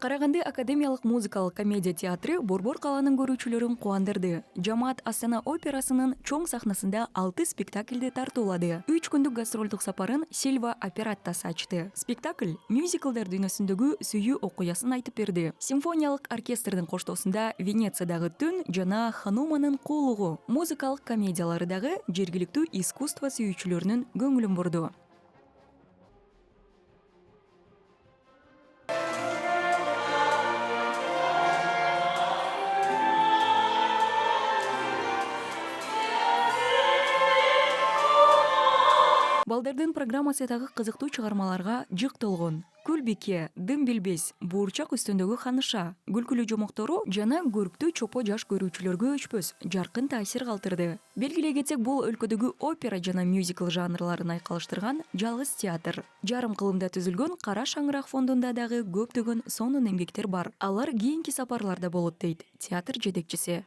Караганды академиялык музыкалык комедия театры Борбор каланын көрүүчүлөрүн кубандырды. Жамаат Астана операсынын чоң сахнасында 6 спектакльди тартуулады. 3 күндүк гастролдук сапарын Сильва операттасы ачты. Спектакль мюзиклдер дүйнөсүндөгү сүйүү окуясын айтып берди. Симфониялык оркестрдин коштоосунда Венециядагы түн жана Хануманын куулугу музыкалык комедиялары дагы жергиликтүү искусство сүйүүчүлөрүнүн көңүлүн бурду. Балдардын программасы дагы кызыктуу чыгармаларга жык толгон. Күлбике, Дым билбес, Буурчак үстүндөгү ханыша, күлкүлүү жомоктору жана көрктүү чопо жаш көрүүчүлөргө өчпөс жаркын таасир калтырды. Белгилей кетсек, бул өлкөдөгү опера жана мюзикл жанрларын айкалыштырган жалгыз театр. Жарым кылымда түзүлгөн Кара шаңырак фондунда дагы көптөгөн сонун эмгектер бар. Алар кийинки сапарларда болот дейт театр жетекчиси.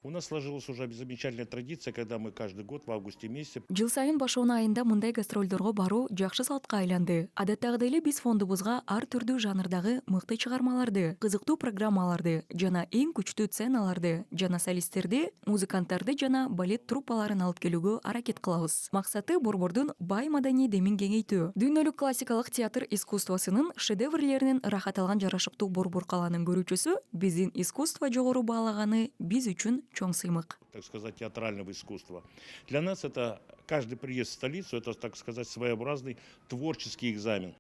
У нас сложилась уже замечательная традиция, когда мы каждый год в августе месяце. Жыл сайын башоон айында мындай гастролдорго баруу жакшы салтка айланды. Адаттагыдай эле биз фондубузга ар түрдүү жанрдагы мыкты чыгармаларды, кызыктуу программаларды жана эң күчтүү сценаларды жана солисттерди, музыканттарды жана балет труппаларын алып келүүгө аракет кылабыз. Максаты Борбордун бай маданий демин кеңейтүү. Дүйнөлүк классикалык театр искусствосунун шедеврлеринин рахат алган жарашыктуу Борбор каланын көрүүчүсү биздин искусство жогору баалаганы биз үчүн чоң сыймык. Так сказать, театрального искусства. Для нас это каждый приезд в столицу, это, так сказать, своеобразный творческий экзамен.